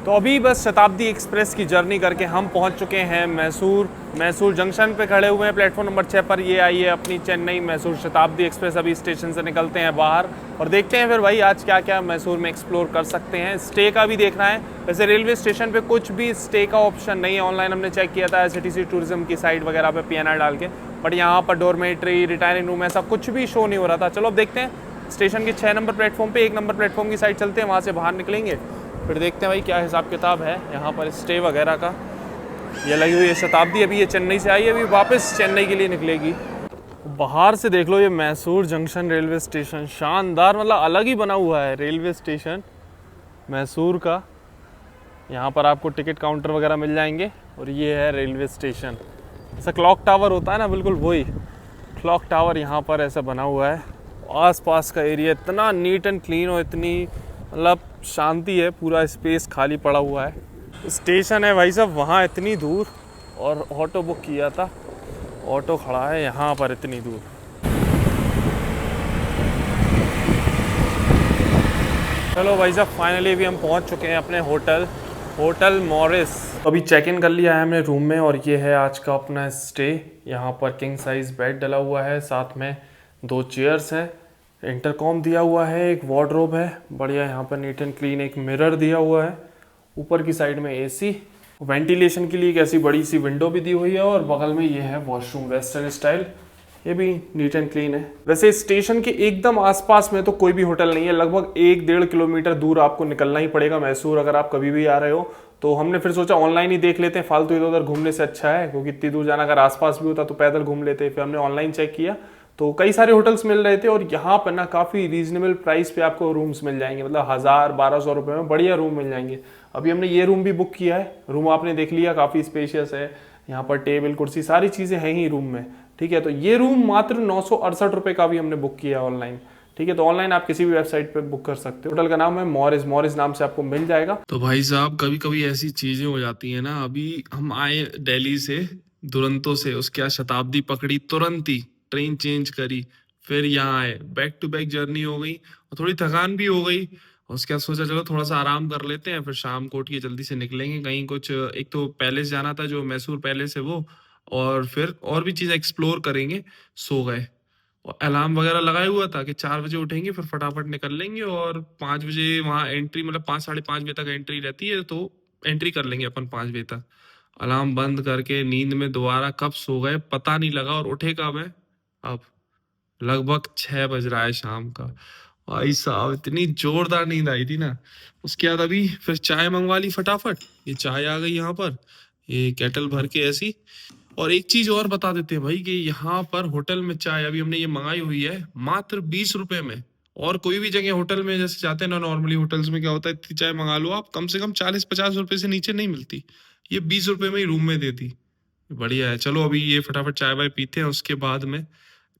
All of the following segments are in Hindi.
तो अभी बस शताब्दी एक्सप्रेस की जर्नी करके हम पहुंच चुके हैं मैसूर जंक्शन पे खड़े हुए हैं प्लेटफॉर्म नंबर 6 पर। ये आई है अपनी चेन्नई मैसूर शताब्दी एक्सप्रेस। अभी स्टेशन से निकलते हैं बाहर और देखते हैं फिर भाई आज क्या क्या मैसूर में एक्सप्लोर कर सकते हैं। स्टे का भी देखना है। वैसे रेलवे स्टेशन पे कुछ भी स्टे का ऑप्शन नहीं है। ऑनलाइन हमने चेक किया था STC टूरिज्म की साइट वगैरह पे PNR डाल के, बट यहाँ पर डॉर्मेट्री, रिटायरिंग रूम ऐसा कुछ भी शो नहीं हो रहा था। चलो अब देखते हैं स्टेशन के 6 नंबर प्लेटफॉर्म पे 1 नंबर प्लेटफॉर्म की साइड चलते हैं, वहाँ से बाहर निकलेंगे फिर देखते हैं भाई क्या हिसाब किताब है यहाँ पर स्टे वगैरह का। ये लगी हुई है शताब्दी, अभी ये चेन्नई से आई है, अभी वापस चेन्नई के लिए निकलेगी। बाहर से देख लो ये मैसूर जंक्शन रेलवे स्टेशन, शानदार, मतलब अलग ही बना हुआ है रेलवे स्टेशन मैसूर का। यहाँ पर आपको टिकट काउंटर वगैरह मिल जाएंगे और ये है रेलवे स्टेशन। ऐसा क्लॉक टावर होता है ना, बिल्कुल वही क्लॉक टावर यहाँ पर ऐसा बना हुआ है। आसपास का एरिया इतना नीट एंड क्लीन और इतनी मतलब शांति है, पूरा स्पेस खाली पड़ा हुआ है। स्टेशन है भाई साहब वहाँ इतनी दूर, और ऑटो बुक किया था, ऑटो खड़ा है यहाँ पर इतनी दूर। चलो भाई साहब फाइनली भी हम पहुँच चुके हैं अपने होटल मॉरिस। अभी चेक इन कर लिया है हमने रूम में और ये है आज का अपना स्टे। यहाँ पर किंग साइज बेड डला हुआ है, साथ में 2 चेयर्स हैं, इंटरकॉम दिया हुआ है, एक वार्डरोब है बढ़िया, यहाँ पर नीट एंड क्लीन, एक मिरर दिया हुआ है, ऊपर की साइड में AC, वेंटिलेशन के लिए एक ऐसी बड़ी सी विंडो भी दी हुई है, और बगल में ये है वॉशरूम वेस्टर्न स्टाइल, ये भी नीट एंड क्लीन है। वैसे स्टेशन के एकदम आसपास में तो कोई भी होटल नहीं है, लगभग 1-1.5 किलोमीटर दूर आपको निकलना ही पड़ेगा मैसूर अगर आप कभी भी आ रहे हो। तो हमने फिर सोचा ऑनलाइन ही देख लेते हैं, फालतू इधर उधर घूमने से अच्छा है, क्योंकि इतनी दूर जाना, अगर आसपास भी होता तो पैदल घूम लेते। फिर हमने ऑनलाइन चेक किया तो कई सारे होटल्स मिल रहे थे, और यहाँ पर ना काफ़ी रीजनेबल प्राइस पे आपको रूम्स मिल जाएंगे, मतलब 1000-1200 रुपये में बढ़िया रूम मिल जाएंगे। अभी हमने ये रूम भी बुक किया है, रूम आपने देख लिया, काफ़ी स्पेशियस है, यहाँ पर टेबल कुर्सी सारी चीज़ें हैं ही रूम में, ठीक है। तो ये रूम मात्र 968 रुपये का भी हमने बुक किया ऑनलाइन, ठीक है। तो ऑनलाइन आप किसी भी वेबसाइट पे बुक कर सकते हो। होटल का नाम है मॉरिस नाम से आपको मिल जाएगा। तो भाई साहब कभी कभी ऐसी चीजें हो जाती है ना, अभी हम आए दिल्ली से दुरंतो से, उसके बाद शताब्दी पकड़ी, तुरंत ही ट्रेन चेंज करी, फिर यहाँ आए, बैक टू बैक जर्नी हो गई और थोड़ी थकान भी हो गई। उसके बाद सोचा चलो थोड़ा सा आराम कर लेते हैं, फिर शाम को उठ के जल्दी से निकलेंगे कहीं, कुछ एक तो पैलेस जाना था जो मैसूर पैलेस है वो, और फिर और भी चीजें एक्सप्लोर करेंगे। सो गए और अलार्म वगैरह लगाया हुआ था कि 4 बजे उठेंगे, फिर फटाफट निकल लेंगे और 5 बजे वहाँ एंट्री, मतलब 5-5:30 बजे तक एंट्री रहती है, तो एंट्री कर लेंगे अपन 5 बजे तक। अलार्म बंद करके नींद में दोबारा कब सो गए पता नहीं लगा, और उठे कब है अब, लगभग 6 बज रहा है शाम का। भाई साहब इतनी जोरदार नींद आई थी ना। उसके बाद अभी फिर चाय मंगवा ली फटाफट, ये चाय आ गई यहाँ पर, ये केटल भर के ऐसी। और एक चीज और बता देते हैं भाई कि यहाँ पर होटल में चाय अभी हमने ये मंगाई हुई है मात्र 20 रुपए में। और कोई भी जगह होटल में जैसे जाते हैं ना, नॉर्मली होटल्स में क्या होता है, इतनी चाय मंगा लो आप, कम से कम 40-50 रुपए से नीचे नहीं मिलती, ये 20 रुपए में ही रूम में देती। बढ़िया है। चलो अभी ये फटाफट चाय वाय पीते हैं, उसके बाद में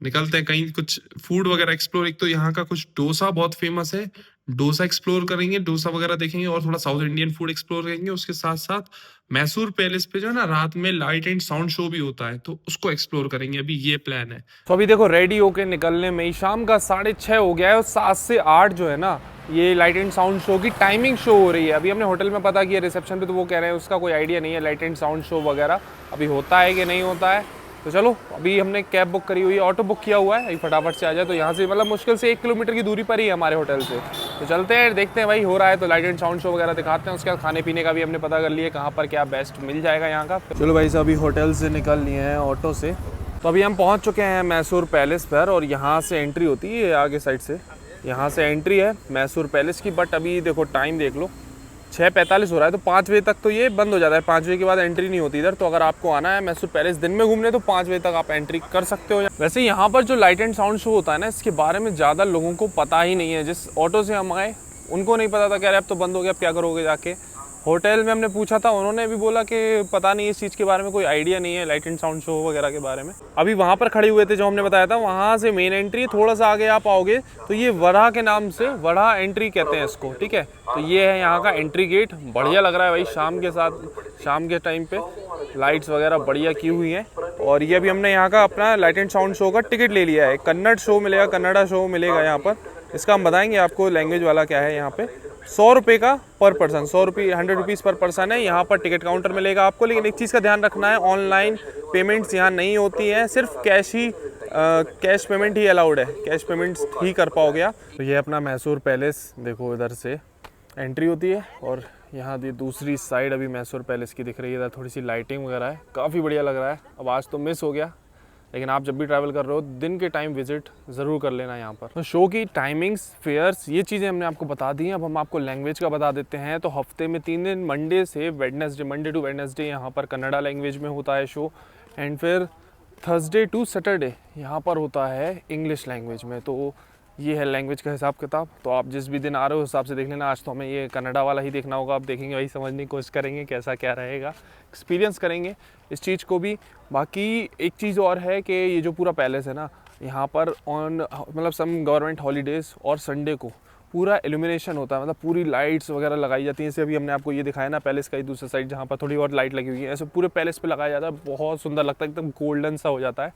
निकलते हैं कहीं कुछ फूड वगैरह एक्सप्लोर। एक तो यहाँ का कुछ डोसा बहुत फेमस है, डोसा एक्सप्लोर करेंगे, डोसा वगैरह देखेंगे, और थोड़ा साउथ इंडियन फूड एक्सप्लोर करेंगे। उसके साथ साथ मैसूर पैलेस पे जो है ना, रात में लाइट एंड साउंड शो भी होता है, तो उसको एक्सप्लोर करेंगे, अभी ये प्लान है। तो अभी देखो रेडी होके निकलने में ही शाम का 6:30 हो गया है, और 7 से 8 जो है ना ये लाइट एंड साउंड शो की टाइमिंग शो हो रही है। अभी हमने होटल में पता किया रिसेप्शन पे, तो वो कह रहे हैं उसका कोई आइडिया नहीं है लाइट एंड साउंड शो वगैरह अभी होता है कि नहीं होता है। तो चलो अभी हमने कैब बुक करी हुई है, ऑटो बुक किया हुआ है, अभी फटाफट से आ जाए। तो यहाँ से मतलब मुश्किल से 1 किलोमीटर की दूरी पर ही है हमारे होटल से। तो चलते हैं, देखते हैं भाई हो रहा है तो लाइट एंड साउंड शो वगैरह दिखाते हैं। उसके बाद खाने पीने का भी हमने पता कर लिया कहाँ पर क्या बेस्ट मिल जाएगा यहाँ का। चलो भाई साहब अभी होटल से निकल लिए हैं ऑटो से, तो अभी हम पहुँच चुके हैं मैसूर पैलेस पर, और यहाँ से एंट्री होती है आगे साइड से, यहाँ से एंट्री है मैसूर पैलेस की। बट अभी देखो टाइम देख लो 6:45 हो रहा है, तो 5 बजे तक तो ये बंद हो जाता है, 5 बजे के बाद एंट्री नहीं होती इधर। तो अगर आपको आना है मैसूर पैलेस दिन में घूमने तो 5 बजे तक आप एंट्री कर सकते हो। वैसे यहाँ पर जो लाइट एंड साउंड शो होता है ना, इसके बारे में ज़्यादा लोगों को पता ही नहीं है। जिस ऑटो से हम आए उनको नहीं पता था, कह रहे अब तो बंद हो गया, अब क्या करोगे जाके। होटल में हमने पूछा था, उन्होंने भी बोला कि पता नहीं, इस चीज़ के बारे में कोई आइडिया नहीं है, लाइट एंड साउंड शो वगैरह के बारे में। अभी वहाँ पर खड़े हुए थे जो हमने बताया था, वहाँ से मेन एंट्री, थोड़ा सा आगे आप आओगे तो ये वड़ा के नाम से, वड़ा एंट्री कहते हैं इसको, ठीक है। तो ये है यहाँ का एंट्री गेट, बढ़िया लग रहा है भाई शाम के साथ, शाम के टाइम पे लाइट्स वगैरह बढ़िया की हुई हैं। और ये अभी हमने यहाँ का अपना लाइट एंड साउंड शो का टिकट ले लिया है, कन्नड़ शो मिलेगा, कन्नड़ा शो मिलेगा यहाँ पर। इसका हम बताएंगे आपको लैंग्वेज वाला क्या है यहाँ पे। 100 रुपये का पर पर्सन, 100 रुपये 100 रुपीज़ पर पर्सन है। यहाँ पर टिकट काउंटर मिलेगा आपको, लेकिन एक चीज़ का ध्यान रखना है, ऑनलाइन पेमेंट्स यहाँ नहीं होती हैं, सिर्फ कैश पेमेंट ही अलाउड है, कैश पेमेंट्स ही कर पाओगे आप। तो ये अपना मैसूर पैलेस देखो, इधर से एंट्री होती है और यहाँ ये दूसरी साइड अभी मैसूर पैलेस की दिख रही है। इधर थोड़ी सी लाइटिंग वगैरह है, काफ़ी बढ़िया लग रहा है। अब आज तो मिस हो गया, लेकिन आप जब भी ट्रैवल कर रहे हो दिन के टाइम विजिट ज़रूर कर लेना यहाँ पर। तो शो की टाइमिंग्स, फेयर्स, ये चीज़ें हमने आपको बता दी हैं। अब हम आपको लैंग्वेज का बता देते हैं। तो हफ्ते में 3 दिन, मंडे से वेडनेसडे, मंडे टू वेडनेसडे यहाँ पर कन्नड़ा लैंग्वेज में होता है शो, एंड फिर थर्सडे टू सैटरडे यहाँ पर होता है इंग्लिश लैंग्वेज में। तो ये है लैंग्वेज का हिसाब किताब। तो आप जिस भी दिन आ रहे हो उस हिसाब से देख लेना। आज तो हमें ये कन्नड़ा वाला ही देखना होगा, आप देखेंगे वही समझने की कोशिश करेंगे कैसा क्या रहेगा, एक्सपीरियंस करेंगे इस चीज़ को भी। बाकी एक चीज़ और है कि ये जो पूरा पैलेस है ना, यहाँ पर मतलब सम गवर्नमेंट हॉलीडेज़ और संडे को पूरा इल्यूमिनेशन होता है, मतलब पूरी लाइट्स वगैरह लगाई जाती हैं। जैसे अभी हमने आपको ये दिखाया ना पैलेस का ही दूसरी साइड, जहाँ पर थोड़ी और लाइट लगी हुई है, ऐसे पूरे पैलेस पे लगाया जाता है। बहुत सुंदर लगता है, एकदम गोल्डन सा हो जाता है,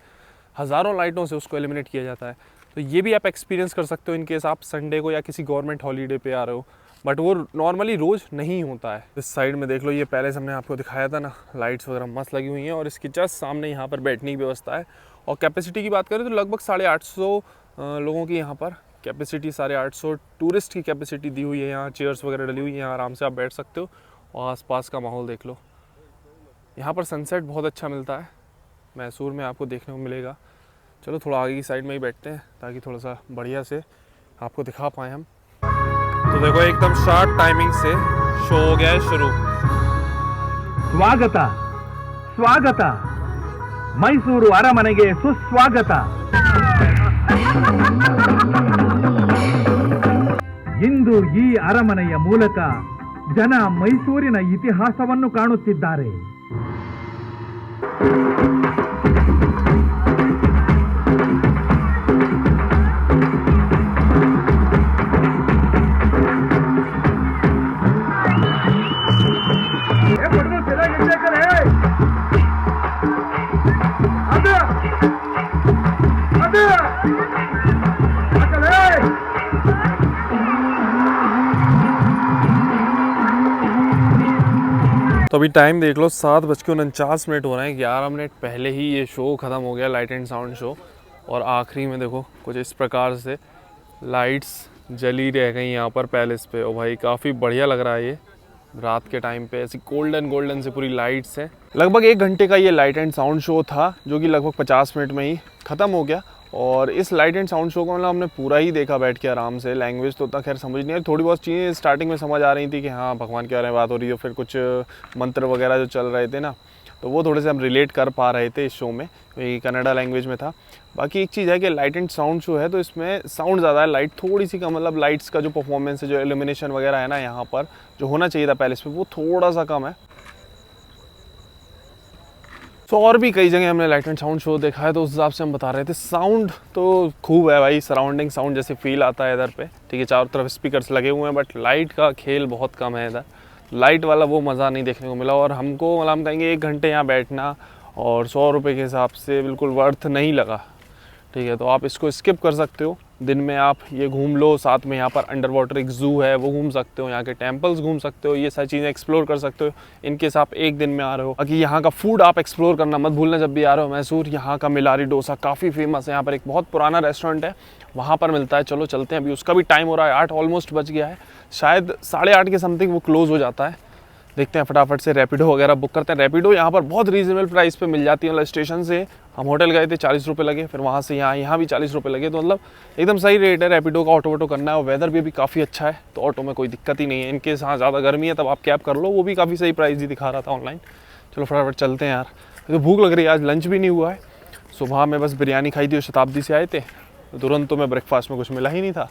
हज़ारों लाइटों से उसको एलिमिनेट किया जाता है। तो ये भी आप एक्सपीरियंस कर सकते हो इनकेस आप संडे को या किसी गवर्नमेंट हॉलीडे पे आ रहे हो, बट वो नॉर्मली रोज़ नहीं होता है। इस साइड में देख लो, ये पैलेस हमने आपको दिखाया था ना, लाइट्स वगैरह मस्त लगी हुई हैं और इसके जस्ट सामने यहाँ पर बैठने की व्यवस्था है। और कैपेसिटी की बात करें तो लगभग 850 लोगों की यहाँ पर कैपेसिटी, 850 टूरिस्ट की कैपेसिटी दी हुई है। यहाँ चेयर्स वगैरह डली हुई है, यहाँ आराम से आप बैठ सकते हो और आसपास का माहौल देख लो। यहाँ पर सनसेट बहुत अच्छा मिलता है, मैसूर में आपको देखने को मिलेगा। चलो थोड़ा आगे की साइड में ही बैठते हैं ताकि थोड़ा सा बढ़िया से आपको दिखा पाएँ हम। तो देखो एकदम शार्प टाइमिंग से शो हो गया है शुरू। ಸ್ವಾಗತ ಸ್ವಾಗತ ಮೈಸೂರು ಅರಮನೆಗೆ ಸುಸ್ವಾಗತ। ಇಂದು ಈ ಅರಮನೆಯ ಮೂಲಕ ಜನ ಮೈಸೂರಿನ ಇತಿಹಾಸವನ್ನು ಕಾಣುತ್ತಿದ್ದಾರೆ। तो अभी टाइम देख लो, 7:49 हो रहे हैं। 11 मिनट पहले ही ये शो ख़त्म हो गया, लाइट एंड साउंड शो। और आखिरी में देखो कुछ इस प्रकार से लाइट्स जली रह गई यहाँ पर पैलेस पे। और भाई काफ़ी बढ़िया लग रहा है ये रात के टाइम पे, ऐसी गोल्डन गोल्डन से पूरी लाइट्स हैं। लगभग 1 घंटे का ये लाइट एंड साउंड शो था, जो कि लगभग 50 मिनट में ही ख़त्म हो गया। और इस लाइट एंड साउंड शो को मतलब हमने पूरा ही देखा बैठ के आराम से। लैंग्वेज तो उतना खैर समझ नहीं आई, थोड़ी बहुत चीज़ें स्टार्टिंग में समझ आ रही थी कि हाँ भगवान के बारे में बात हो रही है, फिर कुछ मंत्र वगैरह जो चल रहे थे ना, तो वो थोड़े से हम रिलेट कर पा रहे थे इस शो में, ये कन्नड़ा लैंग्वेज में था। बाकी एक चीज़ है कि लाइट एंड साउंड शो है तो इसमें साउंड ज़्यादा है, लाइट थोड़ी सी कम, मतलब लाइट्स का जो परफॉर्मेंस है, जो एल्यूमिनेशन वगैरह है ना यहाँ पर जो होना चाहिए था पैलेस पे, वो थोड़ा सा कम है। तो और भी कई जगह हमने लाइट एंड साउंड शो देखा है, तो उस हिसाब से हम बता रहे थे। साउंड तो खूब है भाई, सराउंडिंग साउंड जैसे फील आता है इधर पे, ठीक है, चारों तरफ स्पीकर्स लगे हुए हैं, बट लाइट का खेल बहुत कम है इधर। लाइट वाला वो मज़ा नहीं देखने को मिला। और हमको मतलब हम कहेंगे 1 घंटे यहाँ बैठना और 100 रुपये के हिसाब से बिल्कुल वर्थ नहीं लगा, ठीक है। तो आप इसको स्किप कर सकते हो, दिन में आप ये घूम लो, साथ में यहाँ पर अंडर वाटर एक ज़ू है वो घूम सकते हो, यहाँ के टेम्पल्स घूम सकते हो, ये सारी चीज़ें एक्सप्लोर कर सकते हो इनकेस आप 1 दिन में आ रहे हो। बाकी यहाँ का फूड आप एक्सप्लोर करना मत भूलना जब भी आ रहे हो मैसूर। यहाँ का मिलारी डोसा काफ़ी फेमस है, यहाँ पर एक बहुत पुराना रेस्टोरेंट है, वहाँ पर मिलता है। चलो चलते हैं, अभी उसका भी टाइम हो रहा है, 8 ऑलमोस्ट बज गया है, शायद 8:30 के समथिंग वो क्लोज़ हो जाता है। देखते हैं फटाफट से रैपिडो वगैरह बुक करते हैं। रैपिडो यहाँ पर बहुत रीजनेबल प्राइस पे मिल जाती है, मतलब स्टेशन से हम होटल गए थे 40 रुपये लगे, फिर वहाँ से यहाँ भी 40 रुपये लगे, तो मतलब एकदम सही रेट है रैपिडो का। ऑटो वोटो करना है और वेदर भी अभी काफ़ी अच्छा है, तो ऑटो में कोई दिक्कत ही नहीं है। इनकेस हाँ ज़्यादा गर्मी है तब आप कैब कर लो, वो भी काफ़ी सही प्राइस ही दिखा रहा था ऑनलाइन। चलो फटाफट चलते हैं यार, तो भूख लग रही है, आज लंच भी नहीं हुआ है। सुबह में बस बिरयानी खाई थी, शताब्दी से आए थे, तुरंत तो मैं ब्रेकफास्ट में कुछ मिला ही नहीं था।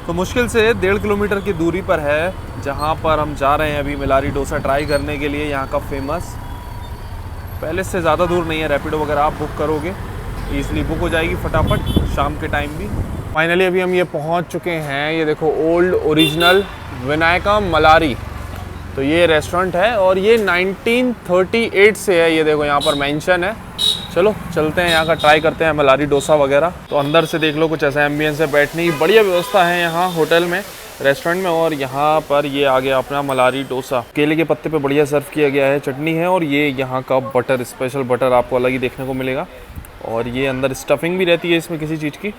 तो मुश्किल से 1.5 किलोमीटर की दूरी पर है जहाँ पर हम जा रहे हैं अभी मिलारी डोसा ट्राई करने के लिए, यहाँ का फेमस। पैलेस से ज़्यादा दूर नहीं है, रैपिडो वगैरह आप बुक करोगे ईजिली बुक हो जाएगी फटाफट, शाम के टाइम भी। फाइनली अभी हम ये पहुँच चुके हैं, ये देखो ओल्ड ओरिजिनल विनायका मलारी, तो ये रेस्टोरेंट है और ये 1938 से है, ये देखो यहाँ पर मेंशन है। चलो चलते हैं, यहाँ का ट्राई करते हैं मलारी डोसा वगैरह। तो अंदर से देख लो कुछ ऐसा एम्बियंस है, बैठने की बढ़िया व्यवस्था है यहाँ होटल में। रेस्टोरेंट में। और यहाँ पर ये आ गया अपना मलारी डोसा, केले के पत्ते पे बढ़िया सर्व किया गया है, चटनी है और ये यहाँ का बटर, स्पेशल बटर आपको अलग ही देखने को मिलेगा। और ये अंदर स्टफिंग भी रहती है इसमें किसी चीज़ की।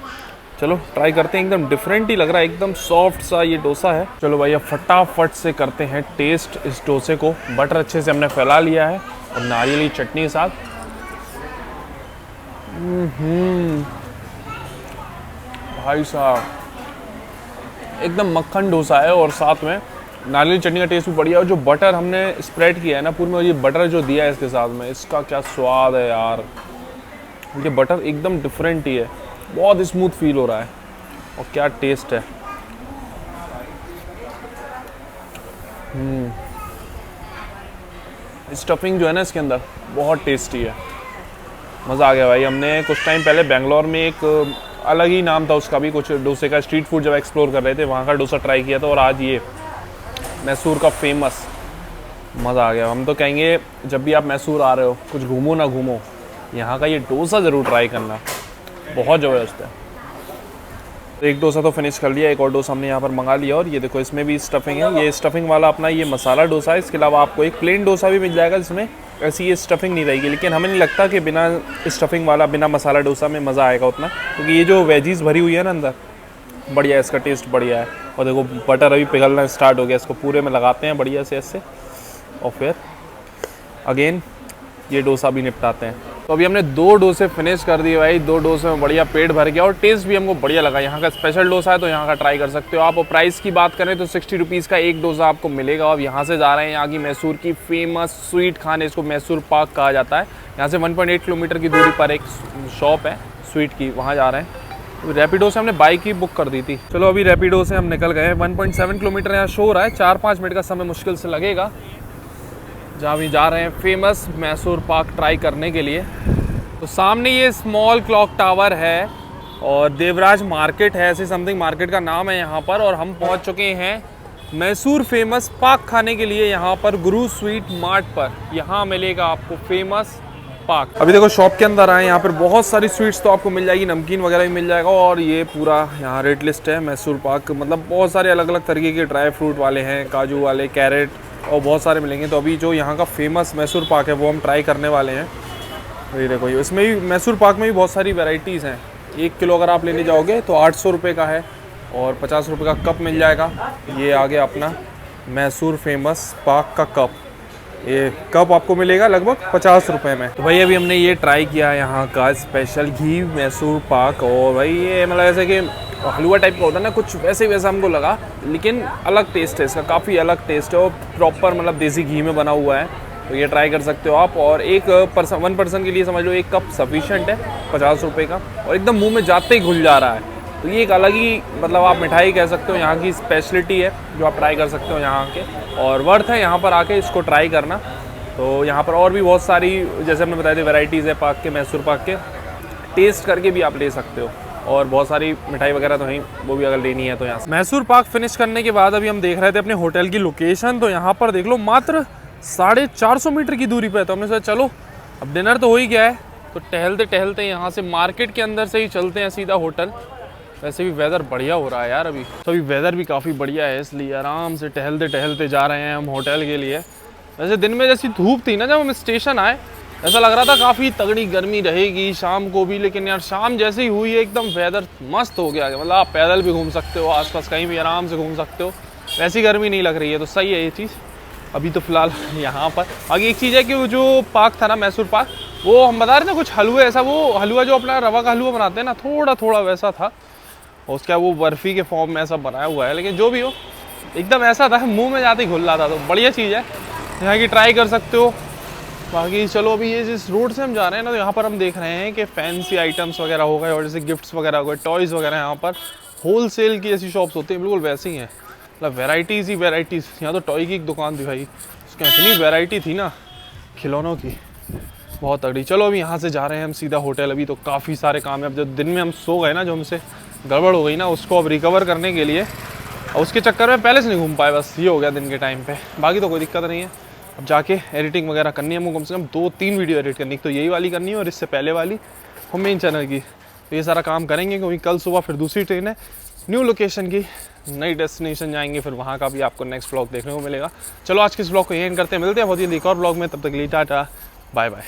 चलो ट्राई करते हैं, एकदम डिफरेंट ही लग रहा है, एकदम सॉफ्ट सा ये डोसा है। चलो भाई अब फटाफट से करते हैं टेस्ट इस डोसे को। बटर अच्छे से हमने फैला लिया है और नारियल की चटनी के साथ। भाई साहब एकदम मक्खन डोसा है और साथ में नारियल चटनी का टेस्ट भी बढ़िया। और जो बटर हमने स्प्रेड किया है ना पूरे में, ये बटर जो दिया है इसके साथ में, इसका क्या स्वाद है यार। ये बटर एकदम डिफरेंट ही है, बहुत स्मूथ फील हो रहा है और क्या टेस्ट है। स्टफिंग जो है ना इसके अंदर बहुत टेस्टी है, मज़ा आ गया भाई। हमने कुछ टाइम पहले बेंगलोर में एक अलग ही नाम था उसका भी, कुछ डोसे का, स्ट्रीट फूड जब एक्सप्लोर कर रहे थे वहाँ का डोसा ट्राई किया था। और आज ये मैसूर का फेमस, मज़ा आ गया। हम तो कहेंगे जब भी आप मैसूर आ रहे हो, कुछ घूमो ना घूमो, यहाँ का ये डोसा ज़रूर ट्राई करना, बहुत ज़बरदस्त है। तो एक डोसा तो फिनिश कर लिया, एक और डोसा हमने यहाँ पर मंगा लिया। और ये देखो इसमें भी स्टफिंग है, ये स्टफिंग वाला अपना ये मसाला डोसा है। इसके अलावा आपको एक प्लेन डोसा भी मिल जाएगा जिसमें ऐसी ये स्टफिंग नहीं रहेगी। लेकिन हमें नहीं लगता कि बिना स्टफिंग वाला, बिना मसाला डोसा में मज़ा आएगा उतना, क्योंकि ये जो वेजीज भरी हुई है ना अंदर, बढ़िया है, इसका टेस्ट बढ़िया है। और देखो बटर अभी पिघलना स्टार्ट हो गया, इसको पूरे में लगाते हैं बढ़िया से ऐसे और फिर अगेन ये डोसा भी निपटाते हैं। तो अभी हमने 2 डोसे फिनिश कर दिए भाई, 2 डोसे में बढ़िया पेट भर गया और टेस्ट भी हमको बढ़िया लगा। यहाँ का स्पेशल डोसा है तो यहाँ का ट्राई कर सकते हो आप। और प्राइस की बात करें तो 60 रुपीज़ का एक डोसा आपको मिलेगा। अब यहाँ से जा रहे हैं यहाँ की मैसूर की फेमस स्वीट खाने, इसको मैसूर पाक कहा जाता है। यहाँ से 1.8 किलोमीटर की दूरी पर एक शॉप है स्वीट की, वहाँ जा रहे हैं। रैपिडो से हमने बाइक ही बुक कर दी थी। चलो अभी रैपिडो से हम निकल गए। 1.7 किलोमीटर यहाँ शो हो रहा है, 4-5 मिनट का समय मुश्किल से लगेगा, जहाँ भी जा रहे हैं फेमस मैसूर पाक ट्राई करने के लिए। तो सामने ये स्मॉल क्लॉक टावर है और देवराज मार्केट है, ऐसे समथिंग मार्केट का नाम है यहाँ पर। और हम पहुँच चुके हैं मैसूर फेमस पाक खाने के लिए यहाँ पर गुरु स्वीट मार्ट पर। यहाँ मिलेगा आपको फेमस पाक। अभी देखो शॉप के अंदर आए, यहाँ पर बहुत सारी स्वीट्स तो आपको मिल जाएगी, नमकीन वगैरह भी मिल जाएगा। और ये पूरा यहाँ रेट लिस्ट है मैसूर पाक, मतलब बहुत सारे अलग अलग तरीके के ड्राई फ्रूट वाले हैं, काजू वाले, कैरेट और बहुत सारे मिलेंगे। तो अभी जो यहाँ का फेमस मैसूर पाक है वो हम ट्राई करने वाले हैं। ये देखो इसमें भी मैसूर पाक में भी बहुत सारी वैरायटीज़ हैं। 1 किलो अगर आप लेने जाओगे तो 800 रुपये का है और 50 रुपये का कप मिल जाएगा। ये आ गया अपना मैसूर फेमस पाक का कप, ये कप आपको मिलेगा लगभग 50 रुपये में। तो भाई अभी हमने ये ट्राई किया है यहाँ का स्पेशल घी मैसूर पाक। और भाई ये मतलब ऐसे कि हलवा टाइप का होता है ना, कुछ वैसे वैसा हमको लगा, लेकिन अलग टेस्ट है इसका, काफ़ी अलग टेस्ट है और प्रॉपर मतलब देसी घी में बना हुआ है। तो ये ट्राई कर सकते हो आप। और एक वन पर्सन के लिए समझ लो 1 कप सफिशेंट है 50 रुपये का, और एकदम मुंह में जाते ही घुल जा रहा है। तो ये एक अलग ही मतलब आप मिठाई कह सकते हो, यहाँ की स्पेशलिटी है जो आप ट्राई कर सकते हो यहाँ के, और वर्थ है यहाँ पर आके इसको ट्राई करना। तो यहाँ पर और भी बहुत सारी, जैसे हमने बताया थे, वैराइटीज़ है पाक के, मैसूर पाक के, टेस्ट करके भी आप ले सकते हो। और बहुत सारी मिठाई वगैरह तो हैं, वो भी अगर लेनी है तो यहाँ से। मैसूर पाक फिनिश करने के बाद अभी हम देख रहे थे अपने होटल की लोकेशन। तो यहाँ पर देख लो मात्र 450 मीटर की दूरी पे है। तो हमने सोचा चलो अब डिनर तो हो ही गया है, तो टहलते टहलते यहाँ से मार्केट के अंदर से ही चलते हैं सीधा होटल। वैसे भी वेदर बढ़िया हो रहा है यार अभी, तो अभी वेदर भी काफ़ी बढ़िया है, इसलिए आराम से टहलते टहलते जा रहे हैं हम होटल के लिए। वैसे दिन में जैसी धूप थी ना जब हम स्टेशन आए, ऐसा लग रहा था काफ़ी तगड़ी गर्मी रहेगी शाम को भी, लेकिन यार शाम जैसे ही हुई है एकदम वेदर मस्त हो गया। मतलब आप पैदल भी घूम सकते हो, आसपास कहीं भी आराम से घूम सकते हो, वैसी गर्मी नहीं लग रही है। तो सही है ये चीज़। अभी तो फिलहाल यहाँ पर आगे एक चीज़ है कि वो जो पाक था ना मैसूर पाक, वो हम बता रहे थे कुछ हलवे ऐसा, वो हलवा जो अपना रवा का हलवा बनाते हैं ना, थोड़ा थोड़ा वैसा था। और उसका वो बर्फ़ी के फॉर्म में ऐसा बनाया हुआ है, लेकिन जो भी हो एकदम ऐसा था मुंह में जाते ही घुल रहा था। तो बढ़िया चीज़ है, यहाँ की ट्राई कर सकते हो। बाकी चलो अभी ये जिस रोड से हम जा रहे हैं ना, तो यहाँ पर हम देख रहे हैं कि फैंसी आइटम्स वगैरह हो गए, और जैसे गिफ्ट्स वगैरह हो गए, टॉयज़ वगैरह, यहाँ पर होल सेल की ऐसी शॉप्स होती हैं, बिल्कुल वैसी ही हैं, मतलब वेराइटीज़ ही वेराइटीज़। यहाँ तो टॉय की एक दुकान थी भाई, उसकी इतनी वेराइटी थी ना खिलौनों की, बहुत तगड़ी। चलो अभी यहाँ से जा रहे हैं हम सीधा होटल। अभी तो काफ़ी सारे काम है, अब जो दिन में हम सो गए ना, जो हमसे गड़बड़ हो गई ना, उसको अब रिकवर करने के लिए, और उसके चक्कर में पहले से नहीं घूम पाए, बस ये हो गया दिन के टाइम पे। बाकी तो कोई दिक्कत नहीं है। अब जाके एडिटिंग वगैरह करनी है हमको, कम से कम 2-3 वीडियो एडिट करनी है, तो यही वाली करनी है और इससे पहले वाली और मेन चैनल की। तो ये सारा काम करेंगे, क्योंकि कल सुबह फिर दूसरी ट्रेन है न्यू लोकेशन की, नई डेस्टिनेशन जाएंगे, फिर वहाँ का भी आपको नेक्स्ट ब्लॉग देखने को मिलेगा। चलो आज के इस ब्लॉग को यही एंड करते हैं, मिलते हैं बहुत जल्दी एक और ब्लॉग में, तब तक के लिए टाटा बाय बाय।